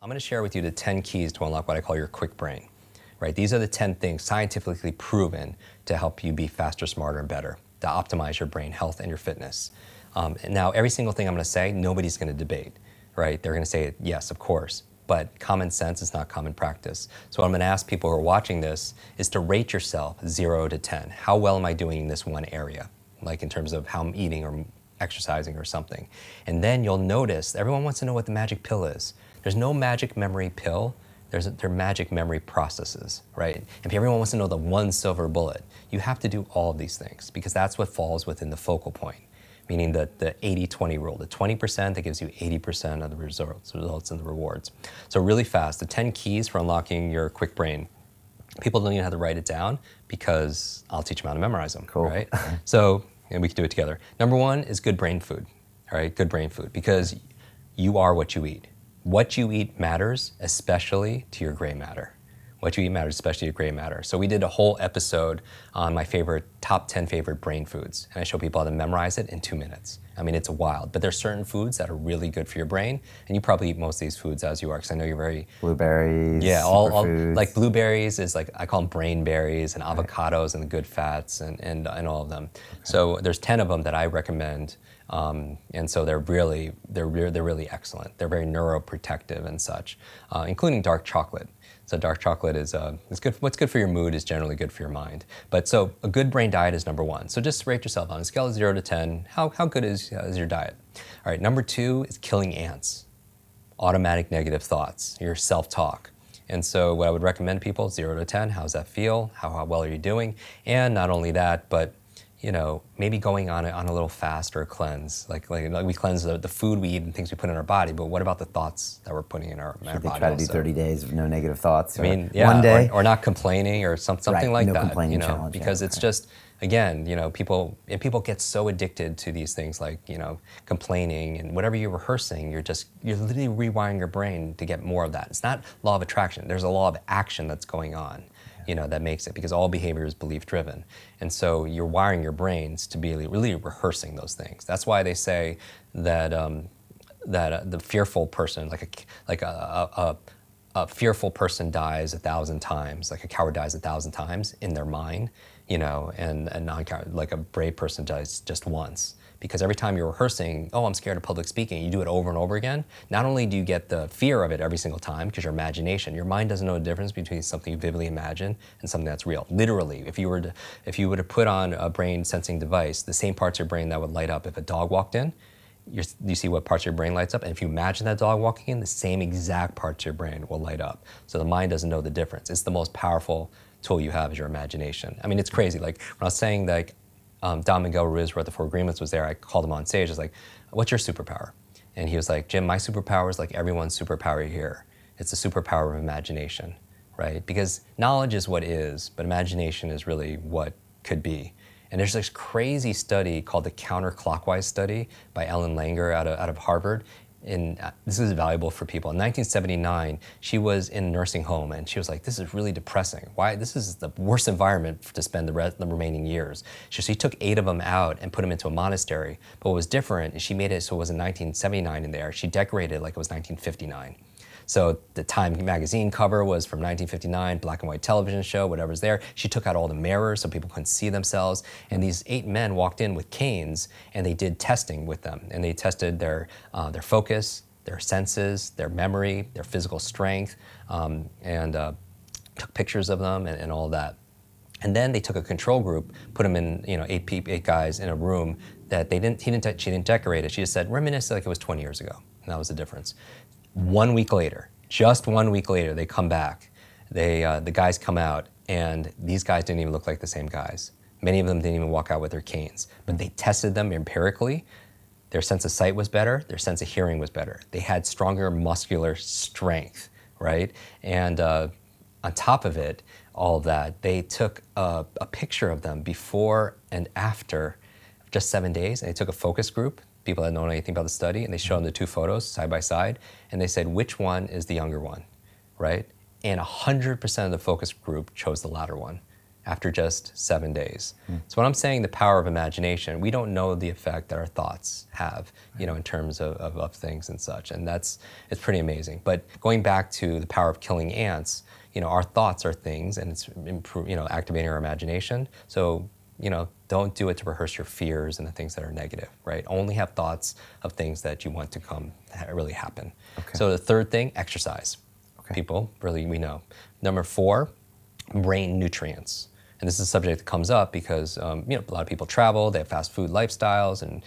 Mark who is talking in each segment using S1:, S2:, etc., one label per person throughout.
S1: I'm going to share with you the 10 keys to unlock what I call your Kwik brain. Right? These are the 10 things scientifically proven to help you be faster, smarter, and better, to optimize your brain health and your fitness. And now, every single thing I'm going to say, nobody's going to debate. Right? They're going to say, yes, of course. But common sense is not common practice. So what I'm going to ask people who are watching this is to rate yourself 0 to 10. How well am I doing in this one area? Like in terms of how I'm eating or exercising or something. And then you'll notice, everyone wants to know what the magic pill is. There's no magic memory pill. They're magic memory processes, right? If everyone wants to know the one silver bullet, you have to do all of these things because that's what falls within the focal point, meaning the 80-20 rule, the 20% that gives you 80% of the results and the rewards. So really fast, the 10 keys for unlocking your Kwik brain. People don't even have to write it down because I'll teach them how to memorize them,
S2: cool.
S1: Right? So, and we can do it together. Number one is good brain food, all right? Good brain food, because you are what you eat. What you eat matters, especially to your gray matter. What you eat matters, especially to your gray matter. So we did a whole episode on my top 10 favorite brain foods, and I show people how to memorize it in 2 minutes. I mean, it's wild, but there's certain foods that are really good for your brain, and you probably eat most of these foods as you are, because I know you're very...
S2: Blueberries,
S1: yeah, all like blueberries is like, I call them brain berries, and avocados and the good fats and all of them. Okay. So there's 10 of them that I recommend, and so they're really excellent. They're very neuroprotective and such, including dark chocolate. So dark chocolate is good. What's good for your mood is generally good for your mind. But so a good brain diet is number one. So just rate yourself on a scale of 0 to 10. How good is your diet? All right. Number two is killing ants, automatic negative thoughts, your self-talk. And so what I would recommend people, 0 to 10. How does that feel? How well are you doing? And not only that, but maybe going on a little fast or a cleanse. Like we cleanse the food we eat and things we put in our body, but what about the thoughts that we're putting in our body?
S2: They try to do 30 days of no negative thoughts.
S1: I mean, yeah,
S2: one day,
S1: or not complaining or something
S2: right,
S1: like
S2: no
S1: that.
S2: Complaining challenge,
S1: because it's just, again, people get so addicted to these things like complaining and whatever you're rehearsing. You're literally rewiring your brain to get more of that. It's not law of attraction. There's a law of action that's going on. That makes it, because all behavior is belief-driven. And so you're wiring your brains to be really rehearsing those things. That's why they say that the fearful person, like a fearful person dies 1,000 times, like a coward dies 1,000 times in their mind, and non-coward, like a brave person dies just once. Because every time you're rehearsing, oh, I'm scared of public speaking, you do it over and over again, not only do you get the fear of it every single time, because your mind doesn't know the difference between something you vividly imagine and something that's real. Literally, if you were to put on a brain sensing device, the same parts of your brain that would light up if a dog walked in, you see what parts of your brain lights up, and if you imagine that dog walking in, the same exact parts of your brain will light up. So the mind doesn't know the difference. It's the most powerful tool you have is your imagination. I mean, it's crazy. Like when I was saying that, Don Miguel Ruiz, who wrote the 4 Agreements, was there. I called him on stage. I was like, what's your superpower? And he was like, Jim, my superpower is like everyone's superpower here. It's the superpower of imagination, right? Because knowledge is what is, but imagination is really what could be. And there's this crazy study called the counterclockwise study by Ellen Langer out of Harvard. And this is valuable for people. In 1979, she was in a nursing home, and she was like, this is really depressing. Why? This is the worst environment to spend the remaining years. So she took 8 of them out and put them into a monastery. But what was different is she made it so it was in 1979 in there. She decorated it like it was 1959. So the Time magazine cover was from 1959, black and white television show, whatever's there. She took out all the mirrors so people couldn't see themselves. And these 8 men walked in with canes, and they did testing with them. And they tested their focus, their senses, their memory, their physical strength, and took pictures of them and all that. And then they took a control group, put them in, 8 guys in a room that she didn't decorate it. She just said, reminisce like it was 20 years ago. And that was the difference. 1 week later, just 1 week later, they come back. The guys come out, and these guys didn't even look like the same guys. Many of them didn't even walk out with their canes. But they tested them empirically. Their sense of sight was better. Their sense of hearing was better. They had stronger muscular strength, right? And on top of it, all of that, they took a picture of them before and after just 7 days, and they took a focus group, people that don't know anything about the study, and they showed them the 2 photos side by side, and they said, which one is the younger one, right? And 100% of the focus group chose the latter one. after just 7 days. So when I'm saying the power of imagination, we don't know the effect that our thoughts have, in terms of things and such. And it's pretty amazing. But going back to the power of killing ants, our thoughts are things, and it's activating our imagination. So, don't do it to rehearse your fears and the things that are negative, right? Only have thoughts of things that you want to really happen.
S2: Okay.
S1: So the third thing, exercise.
S2: Okay.
S1: People, really, we know. Number 4, brain nutrients. And this is a subject that comes up because a lot of people travel, they have fast food lifestyles, and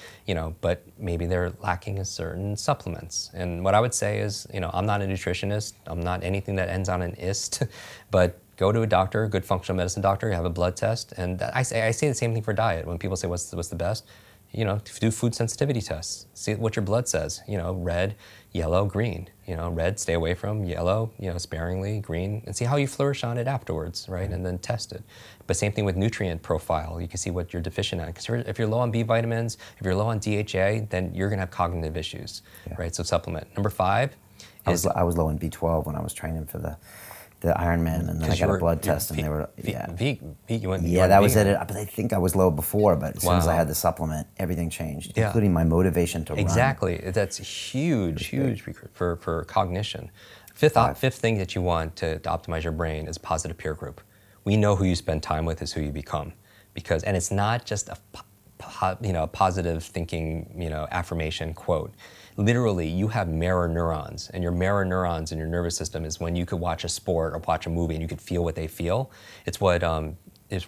S1: but maybe they're lacking in certain supplements. And what I would say is, I'm not a nutritionist, I'm not anything that ends on an ist, but go to a doctor, a good functional medicine doctor, have a blood test, and I say the same thing for diet. When people say what's the best, do food sensitivity tests, see what your blood says. Red, yellow, green. Red, stay away from. Yellow, sparingly. Green, and see how you flourish on it afterwards, right? And then test it. But same thing with nutrient profile. You can see what you're deficient in. Because if you're low on B vitamins, if you're low on DHA, then you're gonna have cognitive issues, right? So supplement. Number 5 is
S2: I was low in B12 when I was training for the Ironman, and then I got a blood test, and they were
S1: that
S2: was it. But I think I was low before, but as soon as I had the supplement, everything changed, including my motivation to run.
S1: Exactly, that's huge for cognition. Fifth thing that you want to optimize your brain is positive peer group. We know who you spend time with is who you become, and it's not just a positive thinking affirmation quote. Literally, you have mirror neurons, and your mirror neurons in your nervous system is when you could watch a sport or watch a movie and you could feel what they feel. It's what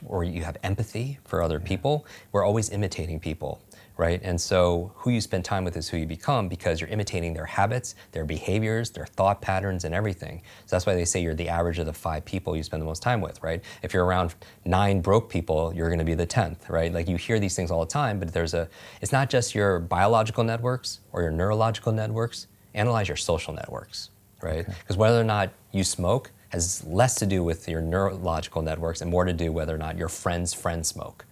S1: or you have empathy for other people. We're always imitating people, right? And so who you spend time with is who you become, because you're imitating their habits, their behaviors, their thought patterns, and everything. So that's why they say you're the average of the 5 people you spend the most time with, right? If you're around 9 broke people, you're gonna be the 10th, right? Like, you hear these things all the time, but it's not just your biological networks or your neurological networks. Analyze your social networks, right? Because whether or not you smoke has less to do with your neurological networks and more to do whether or not your friend's friends smoke.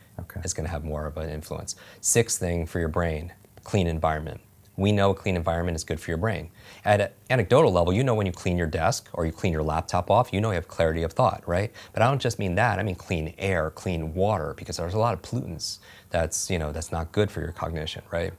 S1: It's going to have more of an influence. 6th thing for your brain, clean environment. We know a clean environment is good for your brain. At an anecdotal level, when you clean your desk or you clean your laptop off, you have clarity of thought, right? But I don't just mean that. I mean clean air, clean water, because there's a lot of pollutants that's not good for your cognition, right?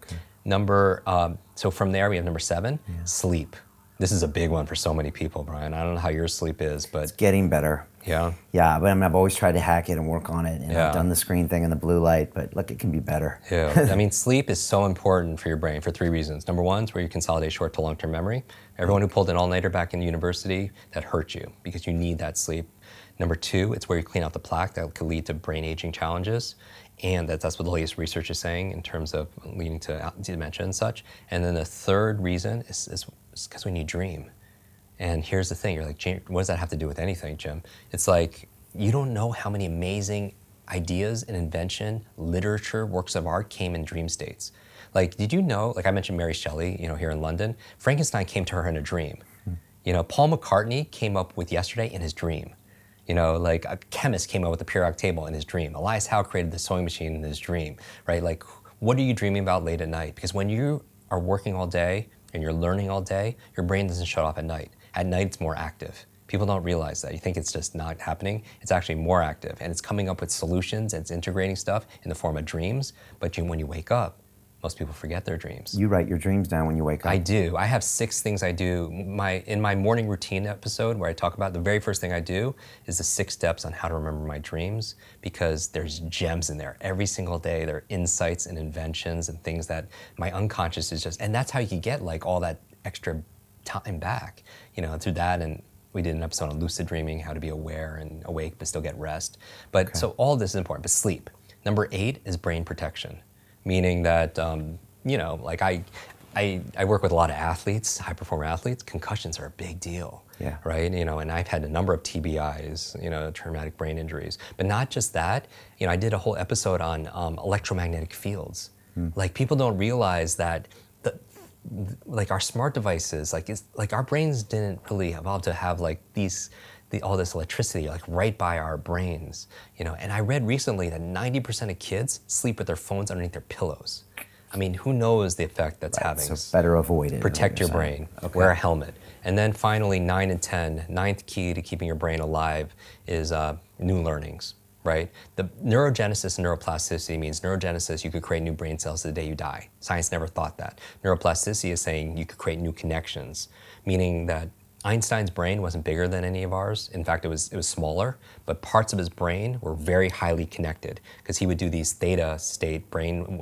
S1: So from there we have number 7, sleep. This is a big one for so many people, Brian. I don't know how your sleep is, but
S2: it's getting better.
S1: Yeah?
S2: Yeah, but I've always tried to hack it and work on it. And I've done the screen thing and the blue light, but look, it can be better.
S1: Yeah, I mean, sleep is so important for your brain for 3 reasons. Number 1 is where you consolidate short to long-term memory. Everyone who pulled an all-nighter back in university, that hurt you because you need that sleep. Number 2, it's where you clean out the plaque that could lead to brain aging challenges. And that's what the latest research is saying in terms of leading to dementia and such. And then the 3rd reason is because when you dream. And here's the thing, you're like, what does that have to do with anything, Jim? It's like, you don't know how many amazing ideas and invention, literature, works of art came in dream states. Like, did you know, like I mentioned Mary Shelley, here in London, Frankenstein came to her in a dream. Paul McCartney came up with Yesterday in his dream. Like a chemist came up with the periodic table in his dream. Elias Howe created the sewing machine in his dream, right? Like, what are you dreaming about late at night? Because when you are working all day and you're learning all day, your brain doesn't shut off at night. At night, it's more active. People don't realize that. You think it's just not happening. It's actually more active, and it's coming up with solutions, and it's integrating stuff in the form of dreams. But when you wake up, most people forget their dreams.
S2: You write your dreams down when you wake up.
S1: I do. I have 6 things I do. In my morning routine episode where I talk about the very first thing I do is the 6 steps on how to remember my dreams, because there's gems in there. Every single day there are insights and inventions and things that my unconscious is just, and that's how you can get like all that extra time back, through that. And we did an episode on lucid dreaming, how to be aware and awake but still get rest. But so all of this is important, but sleep. Number 8 is brain protection. Meaning that, like I work with a lot of athletes, high performer athletes. Concussions are a big deal, right? And I've had a number of TBIs, traumatic brain injuries. But not just that, I did a whole episode on electromagnetic fields. Like, people don't realize that, like our smart devices, like our brains didn't really evolve to have like all this electricity like right by our brains, And I read recently that 90% of kids sleep with their phones underneath their pillows. I mean, who knows the effect that's having?
S2: So better avoid it.
S1: Protect your brain. Wear a helmet. And then finally, 9 and 10, ninth key to keeping your brain alive is new learnings. right? The neurogenesis and neuroplasticity means neurogenesis, you could create new brain cells the day you die. Science never thought that. Neuroplasticity is saying you could create new connections, meaning that Einstein's brain wasn't bigger than any of ours. In fact, it was smaller, but parts of his brain were very highly connected because he would do these theta state brain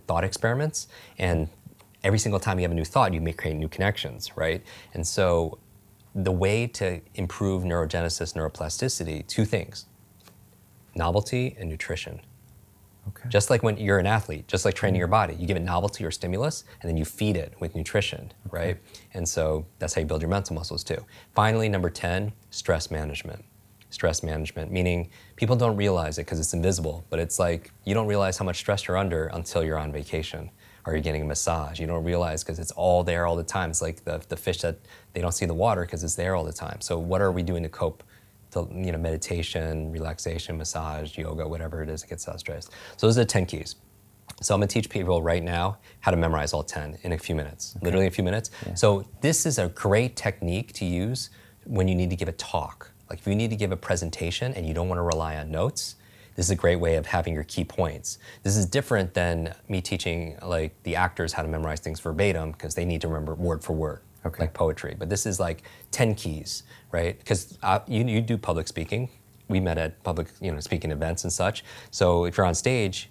S1: thought experiments, and every single time you have a new thought, you may create new connections, right? And so the way to improve neurogenesis, neuroplasticity, two things: novelty and nutrition.
S2: Okay.
S1: Just like when you're an athlete, just like training your body, you give it novelty or stimulus, and then you feed it with nutrition, right? And so that's how you build your mental muscles too. Finally, number 10, stress management. Stress management, meaning people don't realize it because it's invisible, but it's like you don't realize how much stress you're under until you're on vacation or you're getting a massage. You don't realize because it's all there all the time. It's like the fish that they don't see the water because it's there all the time. So what are we doing to cope? To, meditation, relaxation, massage, yoga, whatever it is that gets us stressed. So those are the 10 keys. So I'm gonna teach people right now how to memorize all 10 in a few minutes, literally a few minutes. Yeah. So this is a great technique to use when you need to give a talk. Like if you need to give a presentation and you don't wanna rely on notes, this is a great way of having your key points. This is different than me teaching like the actors how to memorize things verbatim because they need to remember word for word. Okay. Like poetry, but this is like 10 keys, right? Because you do public speaking. We met at public, speaking events and such. So if you're on stage,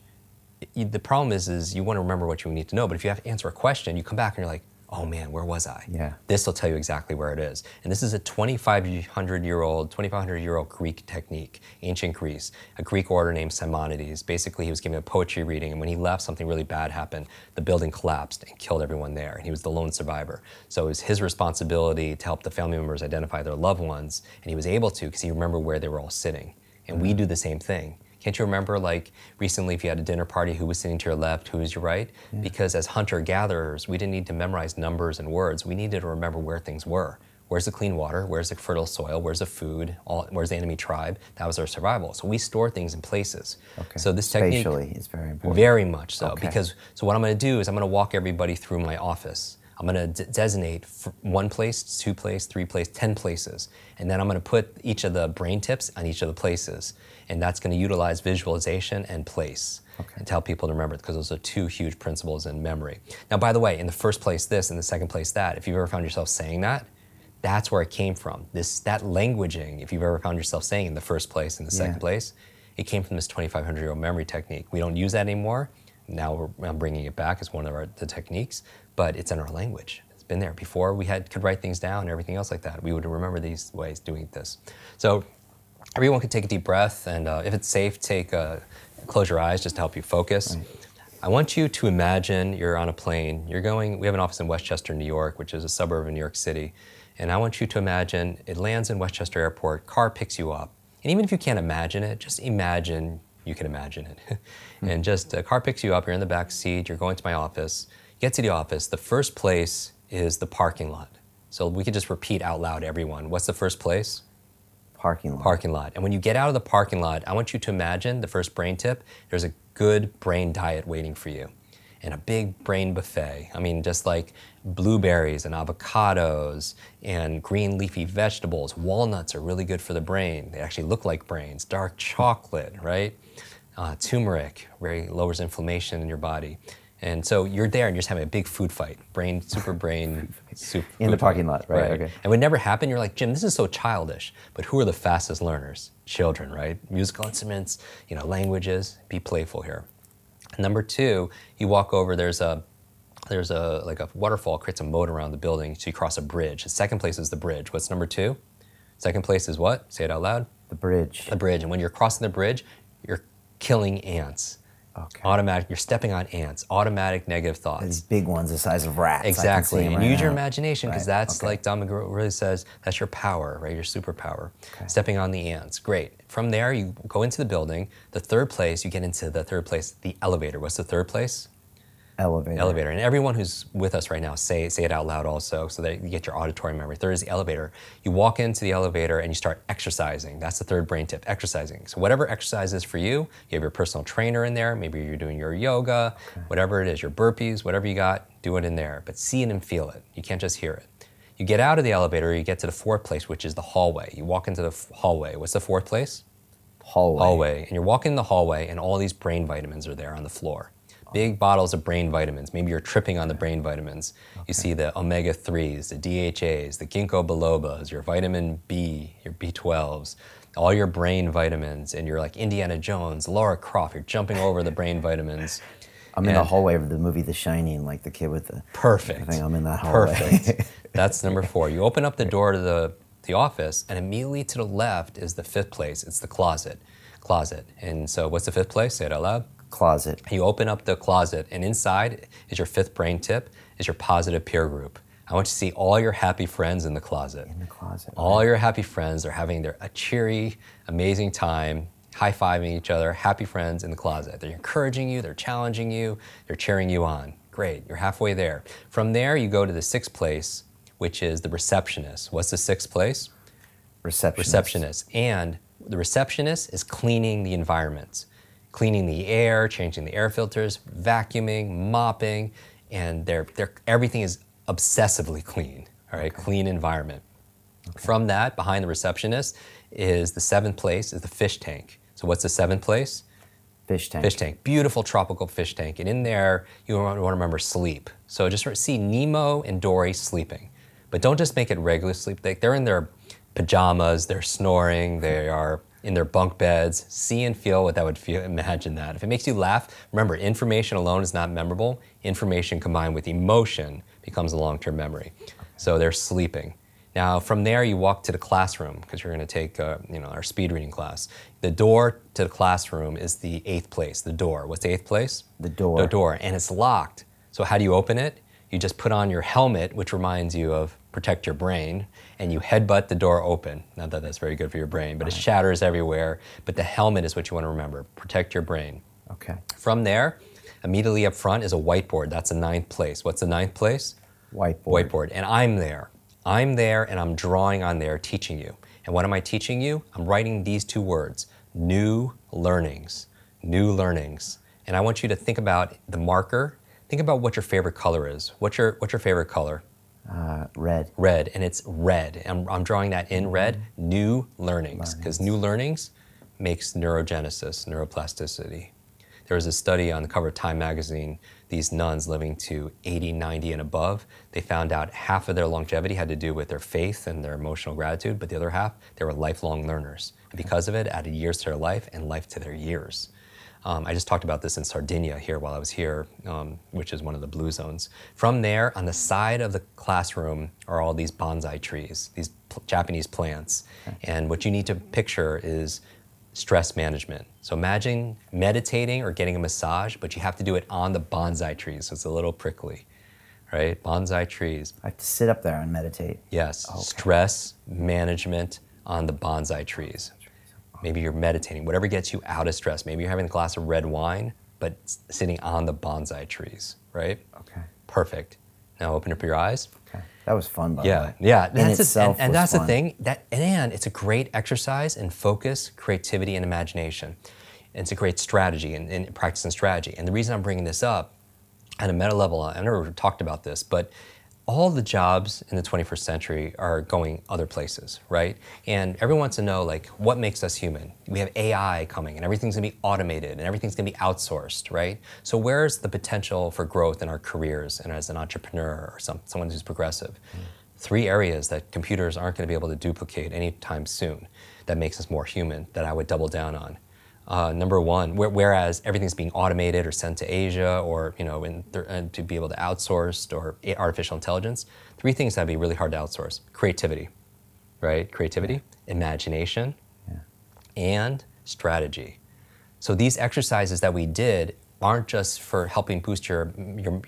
S1: the problem is you want to remember what you need to know. But if you have to answer a question, you come back and you're like, oh man, where was I? Yeah. This will tell you exactly where it is. And this is a 2,500-year-old Greek technique, ancient Greece, a Greek orator named Simonides. Basically, he was giving a poetry reading, and when he left, something really bad happened. The building collapsed and killed everyone there, and he was the lone survivor. So it was his responsibility to help the family members identify their loved ones, and he was able to because he remembered where they were all sitting. And we do the same thing. Can't you remember, like, recently if you had a dinner party, who was sitting to your left, who was your right? Yeah. Because as hunter-gatherers, we didn't need to memorize numbers and words. We needed to remember where things were. Where's the clean water? Where's the fertile soil? Where's the food? Where's the enemy tribe? That was our survival. So we store things in places. Okay. So this technique—
S2: Spatially is very important.
S1: Very much so. Okay. Because, so what I'm gonna do is I'm gonna walk everybody through my office. I'm gonna designate one place, 2 places, 3 places, 10 places. And then I'm gonna put each of the brain tips on each of the places. And that's gonna utilize visualization and place and tell people to remember it, because those are 2 huge principles in memory. Now, by the way, in the first place this, in the second place that, if you've ever found yourself saying that, that's where it came from. That languaging, if you've ever found yourself saying in the first place and the second place, it came from this 2,500-year-old memory technique. We don't use that anymore. Now I'm bringing it back as one of the techniques, but it's in our language. It's been there. Before we could write things down and everything else like that. We would remember these ways doing this. So everyone could take a deep breath, and if it's safe, close your eyes just to help you focus. Right. I want you to imagine you're on a plane. We have an office in Westchester, New York, which is a suburb of New York City. And I want you to imagine it lands in Westchester Airport, car picks you up. And even if you can't imagine it, just imagine you can imagine it. And just a car picks you up, you're in the back seat, you're going to my office. You get to the office, the first place is the parking lot. So we could just repeat out loud, everyone. What's the first place?
S2: Parking lot.
S1: Parking lot. And when you get out of the parking lot, I want you to imagine the first brain tip, there's a good brain diet waiting for you. And a big brain buffet. I mean, just like blueberries and avocados and green leafy vegetables. Walnuts are really good for the brain. They actually look like brains. Dark chocolate, right? Turmeric, very lowers inflammation in your body. And so you're there and you're just having a big food fight. Super brain soup.
S2: In the parking lot, right?
S1: Okay. And it would never happen. You're like, Jim, this is so childish. But who are the fastest learners? Children, right? Musical instruments, languages. Be playful here. Number 2, you walk over, there's a waterfall, creates a moat around the building, so you cross a bridge. The second place is the bridge. What's number 2? Second place is what? Say it out loud.
S2: The bridge.
S1: The bridge. And when you're crossing the bridge, you're killing ants. Okay. You're stepping on ants, automatic negative thoughts.
S2: These big ones the size of rats.
S1: Exactly. And use your imagination, because that's like Don McGraw really says, that's your power, right? Your superpower. Okay. Stepping on the ants. Great. From there, you go into the building. The third place, you get into the third place, the elevator. What's the third place?
S2: Elevator.
S1: Elevator. And everyone who's with us right now, say it out loud also, so that you get your auditory memory. Third is the elevator. You walk into the elevator and you start exercising. That's the third brain tip, exercising. So whatever exercise is for you, you have your personal trainer in there, maybe you're doing your yoga, whatever it is, your burpees, whatever you got, do it in there. But see it and feel it. You can't just hear it. You get out of the elevator, you get to the fourth place, which is the hallway. You walk into the hallway. What's the fourth place?
S2: Hallway.
S1: And you're walking in the hallway, and all these brain vitamins are there on the floor. Big bottles of brain vitamins. Maybe you're tripping on the brain vitamins. You see the omega-3s, the DHAs, the ginkgo bilobas, your vitamin B, your B12s, all your brain vitamins, and you're like Indiana Jones, Lara Croft, you're jumping over the brain vitamins.
S2: I'm in the hallway of the movie The Shining, like the kid with the...
S1: Perfect.
S2: I think I'm in that hallway.
S1: Perfect. That's number 4. You open up the door to the office, and immediately to the left is the 5th place. It's the closet. And so what's the 5th place? Say it out loud.
S2: Closet.
S1: You open up the closet, and inside is your 5th brain tip, is your positive peer group. I want you to see all your happy friends in the closet.
S2: In the closet.
S1: All your happy friends are having a cheery, amazing time, high-fiving each other, happy friends in the closet. They're encouraging you, they're challenging you, they're cheering you on. Great, you're halfway there. From there, you go to the 6th place, which is the receptionist. What's the 6th place? Receptionist. And the receptionist is cleaning the environment, cleaning the air, changing the air filters, vacuuming, mopping, and everything is obsessively clean, all right? Okay. Clean environment. Okay. From that, behind the receptionist is the 7th place, is the fish tank. So what's the 7th place?
S2: Fish tank.
S1: Fish tank, beautiful tropical fish tank. And in there, you want to remember sleep. So just see Nemo and Dory sleeping. But don't just make it regular sleep. They're in their pajamas, they're snoring, they are in their bunk beds. See and feel what that would feel, imagine that. If it makes you laugh, remember, information alone is not memorable. Information combined with emotion becomes a long-term memory. So they're sleeping. Now, from there, you walk to the classroom, because you're going to take our speed reading class. The door to the classroom is the 8th place, the door. What's the 8th place?
S2: The door.
S1: The door, and it's locked. So how do you open it? You just put on your helmet, which reminds you of protect your brain, and you headbutt the door open. Not that that's very good for your brain, but it shatters everywhere. But the helmet is what you want to remember. Protect your brain.
S2: Okay.
S1: From there, immediately up front is a whiteboard. That's the 9th place. What's the 9th place?
S2: Whiteboard.
S1: Whiteboard. And I'm there. I'm there, and I'm drawing on there, teaching you. And what am I teaching you? I'm writing these 2 words, new learnings. New learnings. And I want you to think about the marker. Think about what your favorite color is. What's your favorite color?
S2: Red.
S1: Red, and it's red. I'm drawing that in red, new learnings, because new learnings makes neurogenesis, neuroplasticity. There was a study on the cover of Time magazine, these nuns living to 80, 90 and above. They found out half of their longevity had to do with their faith and their emotional gratitude, but the other half, they were lifelong learners. And because of it, added years to their life and life to their years. I just talked about this in Sardinia here while I was here, which is one of the blue zones. From there, on the side of the classroom are all these bonsai trees, these Japanese plants. Okay. And what you need to picture is stress management. So imagine meditating or getting a massage, but you have to do it on the bonsai trees, so it's a little prickly, right? Bonsai trees.
S2: I have to sit up there and meditate.
S1: Yes, okay. Stress management on the bonsai trees. Maybe you're meditating, whatever gets you out of stress. Maybe you're having a glass of red wine, but sitting on the bonsai trees, right?
S2: Okay.
S1: Perfect. Now open up your eyes.
S2: Okay. That was fun, by the way.
S1: Yeah.
S2: That's
S1: the thing. And it's a great exercise in focus, creativity, and imagination. And it's a great strategy in practice and strategy. And the reason I'm bringing this up at a meta level, I've never talked about this, but all the jobs in the 21st century are going other places, right? And everyone wants to know, like, what makes us human? We have AI coming, and everything's gonna be automated, and everything's gonna be outsourced, right? So where's the potential for growth in our careers and as an entrepreneur or someone who's progressive? 3 areas that computers aren't gonna be able to duplicate anytime soon that makes us more human, that I would double down on. Number 1, whereas everything's being automated or sent to Asia or and to be able to outsource or artificial intelligence, 3 things that'd be really hard to outsource. Creativity, right? Creativity, imagination, and strategy. So these exercises that we did aren't just for helping boost your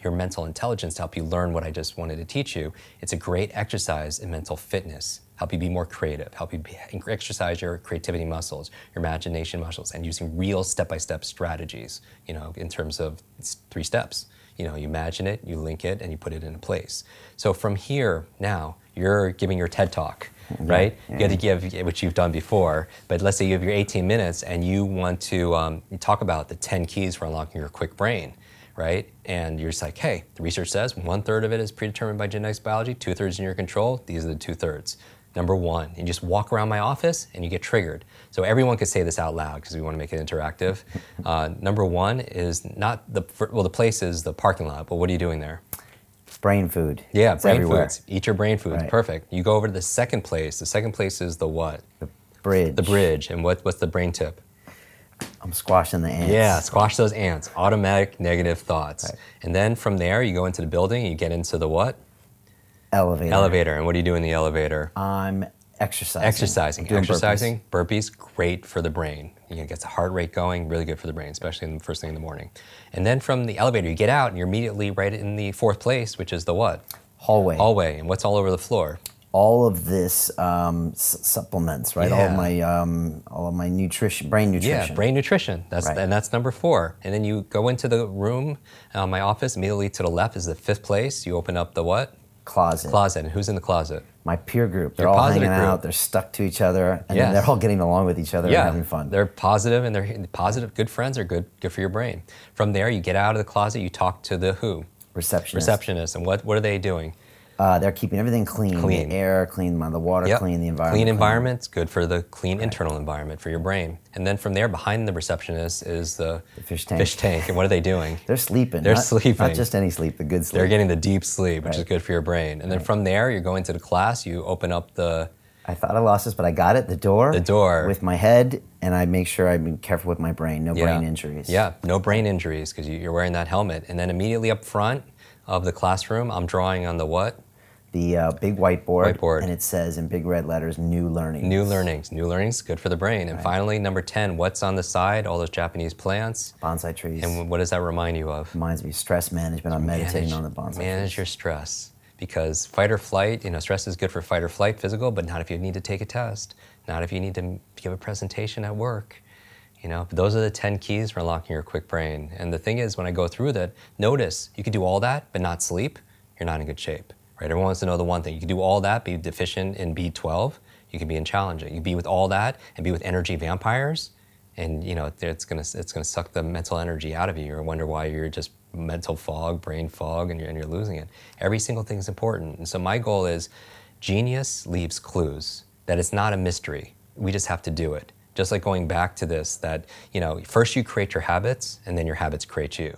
S1: mental intelligence to help you learn what I just wanted to teach you. It's a great exercise in mental fitness, help you be more creative, help you exercise your creativity muscles, your imagination muscles, and using real step-by-step strategies, in terms of 3 steps. You imagine it, you link it, and you put it into place. So from here, now, you're giving your TED Talk, right? You got to give, which you've done before, but let's say you have your 18 minutes and you want to talk about the 10 keys for unlocking your quick brain, right? And you're just like, hey, the research says 1/3 of it is predetermined by genetics biology, 2/3 in your control, these are the 2/3. Number one, you just walk around my office and you get triggered. So everyone could say this out loud because we want to make it interactive. Number one is not the place is the parking lot, but what are you doing there?
S2: Brain food.
S1: Yeah,
S2: it's
S1: brain
S2: everywhere.
S1: foods. Eat your brain foods. Right. Perfect. You go over to the second place. The second place is the what?
S2: The bridge.
S1: The bridge. And what's the brain tip?
S2: I'm squashing the ants.
S1: Yeah, squash those ants. Automatic negative thoughts.
S2: Right.
S1: And then from there, you go into the building, you get into the what?
S2: Elevator.
S1: Elevator. And what do you do in the elevator?
S2: I'm exercising.
S1: Exercising. Burpees, great for the brain. You know, it gets the heart rate going, really good for the brain, especially in the first thing in the morning. And then from the elevator, you get out and you're immediately right in the fourth place, which is the what?
S2: Hallway.
S1: Hallway. And what's all over the floor?
S2: All of this supplements, right?
S1: Yeah.
S2: All of my nutrition, brain nutrition.
S1: Yeah, brain nutrition. And that's number four. And then you go into the room, my office. Immediately to the left is the fifth place. You open up the what?
S2: Closet.
S1: Closet. And who's in the closet?
S2: My peer group. They're all hanging out. They're stuck to each other, and then they're all getting along with each other and having fun.
S1: They're positive, and they're positive. Good friends are good for your brain. From there, you get out of the closet. You talk to the who? Receptionist. And what are they doing?
S2: They're keeping everything clean. The air clean, the water clean, the environment
S1: clean. Environment's good for the clean internal environment for your brain. And then from there, behind the receptionist is the
S2: fish tank.
S1: Fish tank. And what are they doing?
S2: They're sleeping.
S1: They're sleeping.
S2: Not just any sleep, the good sleep.
S1: They're getting the deep sleep, which is good for your brain. And then from there, you're going to the class. You open up the...
S2: I thought I lost this, but I got it. The door.
S1: The door.
S2: With my head, and I make sure I'm careful with my brain. No brain injuries.
S1: Yeah, no brain injuries because you're wearing that helmet. And then immediately up front of the classroom, I'm drawing on the what?
S2: The big whiteboard, and it says in big red letters, new learnings.
S1: New learnings. New learnings, good for the brain. And finally, number 10, what's on the side? All those Japanese plants.
S2: Bonsai trees.
S1: And what does that remind you of?
S2: Reminds me of stress management. I'm meditating on the bonsai trees.
S1: Manage your stress. Because fight or flight, stress is good for fight or flight physical, but not if you need to take a test. Not if you need to give a presentation at work. Those are the 10 keys for unlocking your Kwik brain. And the thing is, when I go through that, notice you could do all that, but not sleep, you're not in good shape. Right? Everyone wants to know the one thing. You can do all that, be deficient in B12. You can be in challenging. You can be with all that and be with energy vampires, and it's gonna suck the mental energy out of you. Or wonder why you're just mental fog, brain fog, and you're losing it. Every single thing is important. And so my goal is, genius leaves clues. That it's not a mystery. We just have to do it. Just like going back to this, that first you create your habits, and then your habits create you.